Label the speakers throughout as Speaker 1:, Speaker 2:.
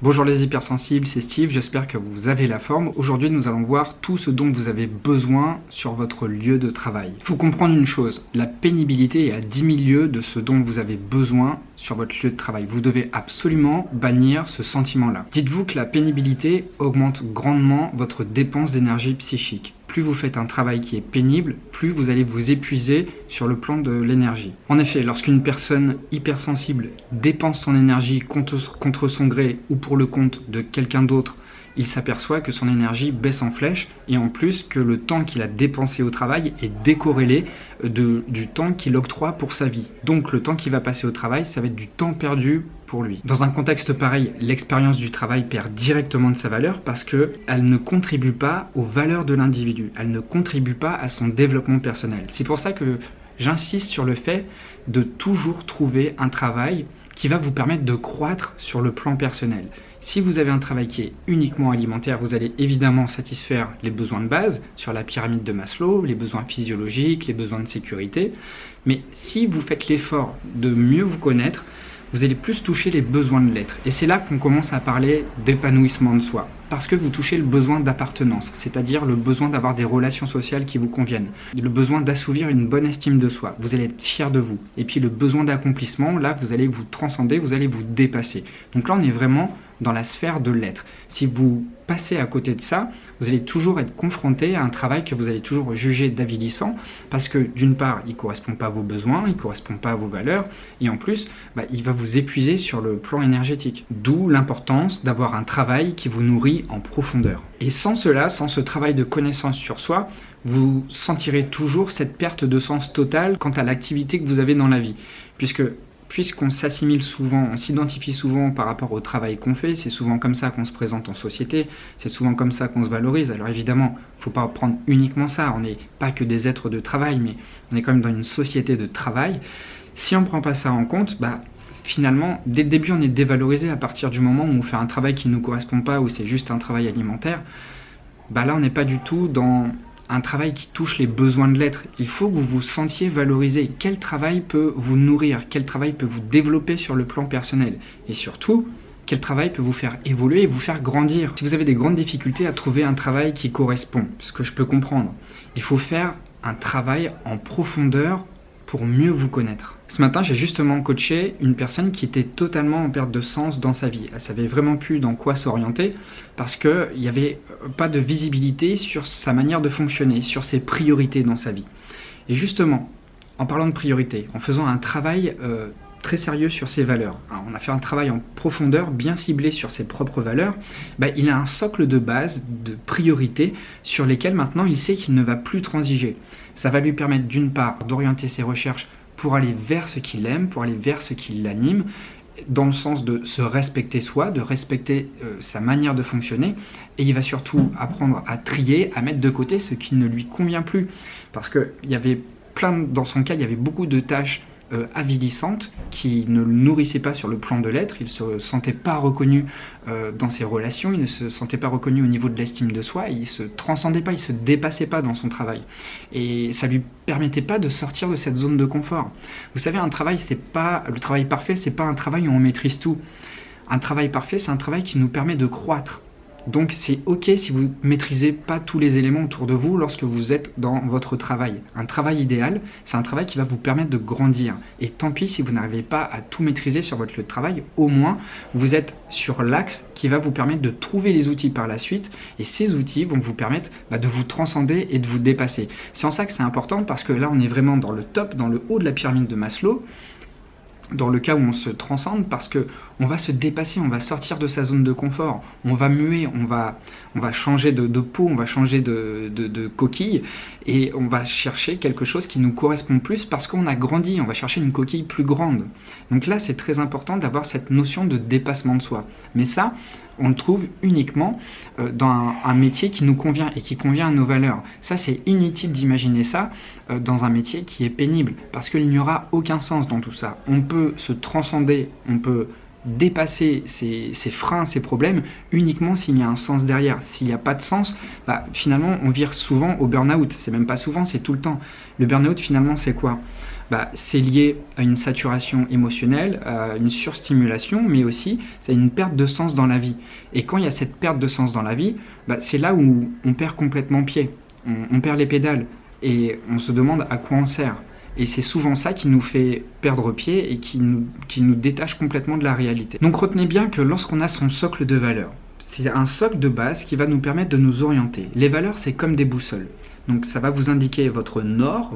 Speaker 1: Bonjour les hypersensibles, c'est Steve, j'espère que vous avez la forme. Aujourd'hui, nous allons voir tout ce dont vous avez besoin sur votre lieu de travail. Il faut comprendre une chose, la pénibilité est à 10 000 lieues de ce dont vous avez besoin sur votre lieu de travail. Vous devez absolument bannir ce sentiment-là. Dites-vous que la pénibilité augmente grandement votre dépense d'énergie psychique. Plus vous faites un travail qui est pénible, plus vous allez vous épuiser sur le plan de l'énergie. En effet, lorsqu'une personne hypersensible dépense son énergie contre son gré ou pour le compte de quelqu'un d'autre, il s'aperçoit que son énergie baisse en flèche et en plus que le temps qu'il a dépensé au travail est décorrélé du temps qu'il octroie pour sa vie. Donc le temps qu'il va passer au travail, ça va être du temps perdu pour lui. Dans un contexte pareil, l'expérience du travail perd directement de sa valeur parce qu'elle ne contribue pas aux valeurs de l'individu, elle ne contribue pas à son développement personnel. C'est pour ça que j'insiste sur le fait de toujours trouver un travail qui va vous permettre de croître sur le plan personnel. Si vous avez un travail qui est uniquement alimentaire, vous allez évidemment satisfaire les besoins de base sur la pyramide de Maslow, les besoins physiologiques, les besoins de sécurité. Mais si vous faites l'effort de mieux vous connaître, vous allez plus toucher les besoins de l'être. Et c'est là qu'on commence à parler d'épanouissement de soi. Parce que vous touchez le besoin d'appartenance, c'est-à-dire le besoin d'avoir des relations sociales qui vous conviennent, le besoin d'assouvir une bonne estime de soi, vous allez être fier de vous. Et puis le besoin d'accomplissement, là vous allez vous transcender, vous allez vous dépasser. Donc là on est vraiment dans la sphère de l'être. Si vous passez à côté de ça, vous allez toujours être confronté à un travail que vous allez toujours juger d'avilissant parce que d'une part, il ne correspond pas à vos besoins, il ne correspond pas à vos valeurs et en plus, il va vous épuiser sur le plan énergétique. D'où l'importance d'avoir un travail qui vous nourrit en profondeur. Et sans cela, sans ce travail de connaissance sur soi, vous sentirez toujours cette perte de sens totale quant à l'activité que vous avez dans la vie. Puisqu'on s'assimile souvent, on s'identifie souvent par rapport au travail qu'on fait, c'est souvent comme ça qu'on se présente en société, c'est souvent comme ça qu'on se valorise. Alors évidemment, il ne faut pas prendre uniquement ça, on n'est pas que des êtres de travail, mais on est quand même dans une société de travail. Si on ne prend pas ça en compte, finalement, dès le début, on est dévalorisé à partir du moment où on fait un travail qui ne nous correspond pas, ou c'est juste un travail alimentaire. Là, on n'est pas du tout dans un travail qui touche les besoins de l'être. Il faut que vous vous sentiez valorisé. Quel travail peut vous nourrir? Quel travail peut vous développer sur le plan personnel? Et surtout, quel travail peut vous faire évoluer et vous faire grandir? Si vous avez des grandes difficultés à trouver un travail qui correspond, ce que je peux comprendre, il faut faire un travail en profondeur pour mieux vous connaître. Ce matin, j'ai justement coaché une personne qui était totalement en perte de sens dans sa vie. Elle savait vraiment plus dans quoi s'orienter parce qu'il n'y avait pas de visibilité sur sa manière de fonctionner, sur ses priorités dans sa vie. Et justement, en parlant de priorités, en faisant un travail très sérieux sur ses valeurs, on a fait un travail en profondeur, bien ciblé sur ses propres valeurs, il a un socle de base, de priorités sur lesquelles maintenant il sait qu'il ne va plus transiger. Ça va lui permettre d'une part d'orienter ses recherches pour aller vers ce qu'il aime, pour aller vers ce qui l'anime, dans le sens de se respecter soi, de respecter sa manière de fonctionner, et il va surtout apprendre à trier, à mettre de côté ce qui ne lui convient plus. Parce que dans son cas, il y avait beaucoup de tâches avilissantes qui ne le nourrissaient pas sur le plan de l'être, il ne se sentait pas reconnu dans ses relations, il ne se sentait pas reconnu au niveau de l'estime de soi, il ne se transcendait pas, il ne se dépassait pas dans son travail. Et ça ne lui permettait pas de sortir de cette zone de confort. Vous savez, le travail parfait, c'est pas un travail où on maîtrise tout. Un travail parfait, c'est un travail qui nous permet de croître. Donc c'est ok si vous ne maîtrisez pas tous les éléments autour de vous lorsque vous êtes dans votre travail. Un travail idéal, c'est un travail qui va vous permettre de grandir. Et tant pis si vous n'arrivez pas à tout maîtriser sur votre lieu de travail, au moins vous êtes sur l'axe qui va vous permettre de trouver les outils par la suite. Et ces outils vont vous permettre de vous transcender et de vous dépasser. C'est en ça que c'est important parce que là on est vraiment dans le top, dans le haut de la pyramide de Maslow. Dans le cas où on se transcende, parce que on va se dépasser, on va sortir de sa zone de confort, on va muer, on va changer de peau, on va changer de coquille, et on va chercher quelque chose qui nous correspond plus parce qu'on a grandi, on va chercher une coquille plus grande. Donc là, c'est très important d'avoir cette notion de dépassement de soi. Mais ça, on le trouve uniquement dans un métier qui nous convient et qui convient à nos valeurs. Ça, c'est inutile d'imaginer ça dans un métier qui est pénible, parce qu'il n'y aura aucun sens dans tout ça. On peut se transcender, on peut dépasser ses freins, ses problèmes, uniquement s'il y a un sens derrière. S'il n'y a pas de sens, finalement, on vire souvent au burn-out. C'est même pas souvent, c'est tout le temps. Le burn-out, finalement, c'est quoi ? c'est lié à une saturation émotionnelle, à une surstimulation, mais aussi c'est une perte de sens dans la vie. Et quand il y a cette perte de sens dans la vie, c'est là où on perd complètement pied, on perd les pédales et on se demande à quoi on sert. Et c'est souvent ça qui nous fait perdre pied et qui nous détache complètement de la réalité. Donc retenez bien que lorsqu'on a son socle de valeurs, c'est un socle de base qui va nous permettre de nous orienter. Les valeurs, c'est comme des boussoles. Donc ça va vous indiquer votre nord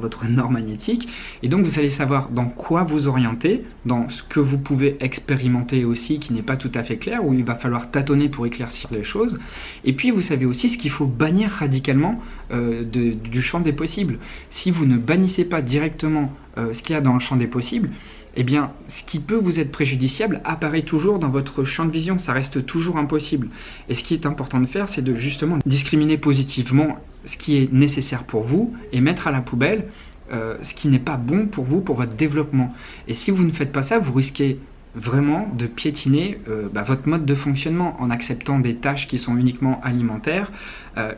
Speaker 1: magnétique, et donc vous allez savoir dans quoi vous orienter, dans ce que vous pouvez expérimenter aussi, qui n'est pas tout à fait clair, où il va falloir tâtonner pour éclaircir les choses. Et puis vous savez aussi ce qu'il faut bannir radicalement du champ des possibles. Si vous ne bannissez pas directement ce qu'il y a dans le champ des possibles, eh bien, ce qui peut vous être préjudiciable apparaît toujours dans votre champ de vision, ça reste toujours impossible. Et ce qui est important de faire, c'est de justement discriminer positivement ce qui est nécessaire pour vous et mettre à la poubelle ce qui n'est pas bon pour vous, pour votre développement. Et si vous ne faites pas ça, vous risquez vraiment de piétiner votre mode de fonctionnement en acceptant des tâches qui sont uniquement alimentaires.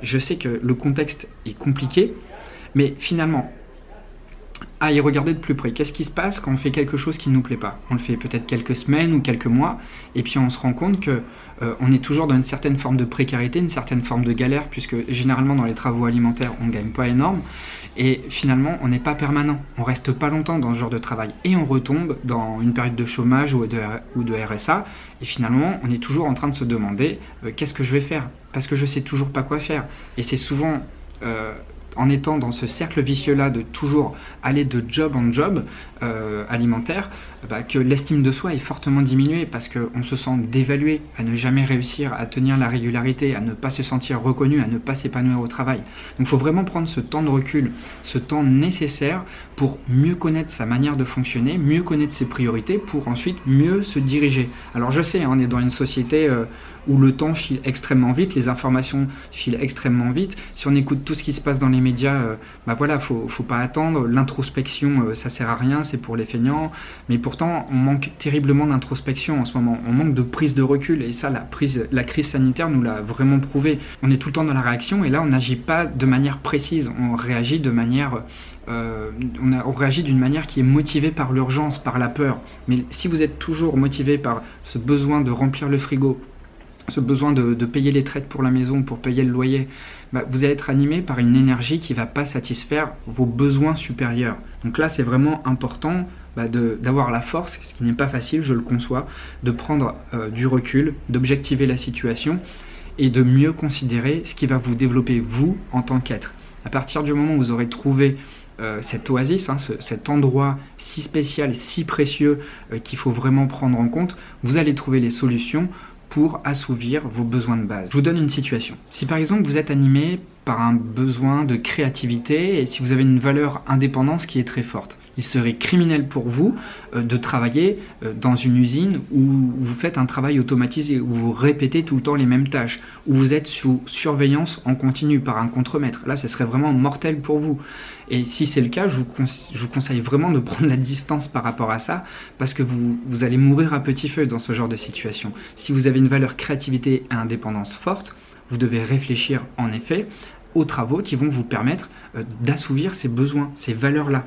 Speaker 1: Je sais que le contexte est compliqué, mais finalement, à y regarder de plus près. Qu'est-ce qui se passe quand on fait quelque chose qui ne nous plaît pas? On le fait peut-être quelques semaines ou quelques mois, et puis on se rend compte que on est toujours dans une certaine forme de précarité, une certaine forme de galère, puisque généralement dans les travaux alimentaires, on ne gagne pas énorme, et finalement, on n'est pas permanent. On reste pas longtemps dans ce genre de travail, et on retombe dans une période de chômage ou de RSA, et finalement, on est toujours en train de se demander qu'est-ce que je vais faire? Parce que je sais toujours pas quoi faire. Et c'est souvent en étant dans ce cercle vicieux-là de toujours aller de job en job alimentaire, que l'estime de soi est fortement diminuée parce qu'on se sent dévalué, à ne jamais réussir à tenir la régularité, à ne pas se sentir reconnu, à ne pas s'épanouir au travail. Donc il faut vraiment prendre ce temps de recul, ce temps nécessaire pour mieux connaître sa manière de fonctionner, mieux connaître ses priorités pour ensuite mieux se diriger. Alors je sais, on est dans une société où le temps file extrêmement vite, les informations filent extrêmement vite. Si on écoute tout ce qui se passe dans les médias, faut pas attendre. L'introspection, ça sert à rien, c'est pour les feignants. Mais pourtant, on manque terriblement d'introspection en ce moment. On manque de prise de recul, et ça, la crise sanitaire nous l'a vraiment prouvé. On est tout le temps dans la réaction, et là, on n'agit pas de manière précise. On réagit de manière on réagit d'une manière qui est motivée par l'urgence, par la peur. Mais si vous êtes toujours motivé par ce besoin de remplir le frigo, ce besoin de payer les traites pour la maison, pour payer le loyer, vous allez être animé par une énergie qui ne va pas satisfaire vos besoins supérieurs. Donc là, c'est vraiment important d'avoir la force, ce qui n'est pas facile, je le conçois, de prendre du recul, d'objectiver la situation et de mieux considérer ce qui va vous développer vous en tant qu'être. À partir du moment où vous aurez trouvé cette oasis, cet endroit si spécial, si précieux qu'il faut vraiment prendre en compte, vous allez trouver les solutions pour assouvir vos besoins de base. Je vous donne une situation. Si par exemple vous êtes animé par un besoin de créativité et si vous avez une valeur indépendance qui est très forte, il serait criminel pour vous de travailler dans une usine où vous faites un travail automatisé, où vous répétez tout le temps les mêmes tâches, où vous êtes sous surveillance en continu par un contremaître. Là, ce serait vraiment mortel pour vous. Et si c'est le cas, je vous conseille vraiment de prendre la distance par rapport à ça, parce que vous allez mourir à petit feu dans ce genre de situation. Si vous avez une valeur créativité et indépendance forte, vous devez réfléchir en effet aux travaux qui vont vous permettre d'assouvir ces besoins, ces valeurs-là.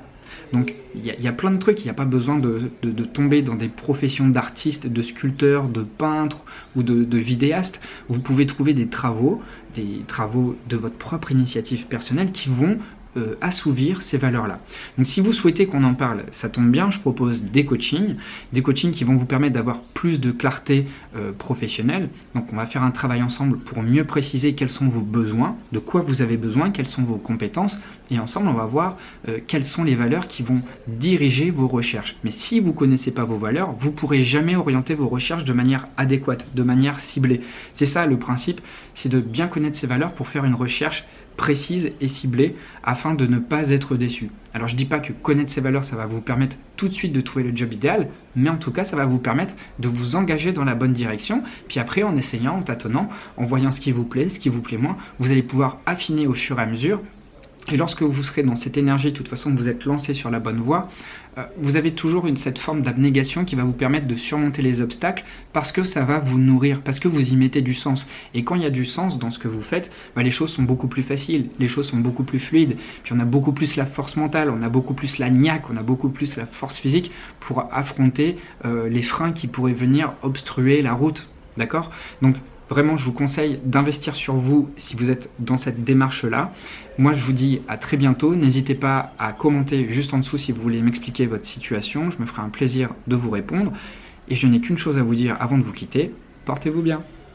Speaker 1: Donc il y a plein de trucs, il n'y a pas besoin de tomber dans des professions d'artistes, de sculpteurs, de peintres ou de vidéastes. Vous pouvez trouver des travaux de votre propre initiative personnelle qui vont assouvir ces valeurs-là. Donc si vous souhaitez qu'on en parle, ça tombe bien, je propose des coachings qui vont vous permettre d'avoir plus de clarté professionnelle. Donc on va faire un travail ensemble pour mieux préciser quels sont vos besoins, de quoi vous avez besoin, quelles sont vos compétences, et ensemble on va voir quelles sont les valeurs qui vont diriger vos recherches. Mais si vous ne connaissez pas vos valeurs, vous ne pourrez jamais orienter vos recherches de manière adéquate, de manière ciblée. C'est ça le principe, c'est de bien connaître ses valeurs pour faire une recherche précise et ciblée afin de ne pas être déçu. Alors je ne dis pas que connaître ses valeurs ça va vous permettre tout de suite de trouver le job idéal, mais en tout cas ça va vous permettre de vous engager dans la bonne direction, puis après en essayant, en tâtonnant, en voyant ce qui vous plaît moins, vous allez pouvoir affiner au fur et à mesure Et lorsque vous serez dans cette énergie, de toute façon, vous êtes lancé sur la bonne voie, vous avez toujours cette forme d'abnégation qui va vous permettre de surmonter les obstacles parce que ça va vous nourrir, parce que vous y mettez du sens. Et quand il y a du sens dans ce que vous faites, les choses sont beaucoup plus faciles, les choses sont beaucoup plus fluides. Puis on a beaucoup plus la force mentale, on a beaucoup plus la niaque, on a beaucoup plus la force physique pour affronter les freins qui pourraient venir obstruer la route. D'accord ? Donc, vraiment, je vous conseille d'investir sur vous si vous êtes dans cette démarche-là. Moi, je vous dis à très bientôt. N'hésitez pas à commenter juste en dessous si vous voulez m'expliquer votre situation. Je me ferai un plaisir de vous répondre. Et je n'ai qu'une chose à vous dire avant de vous quitter. Portez-vous bien.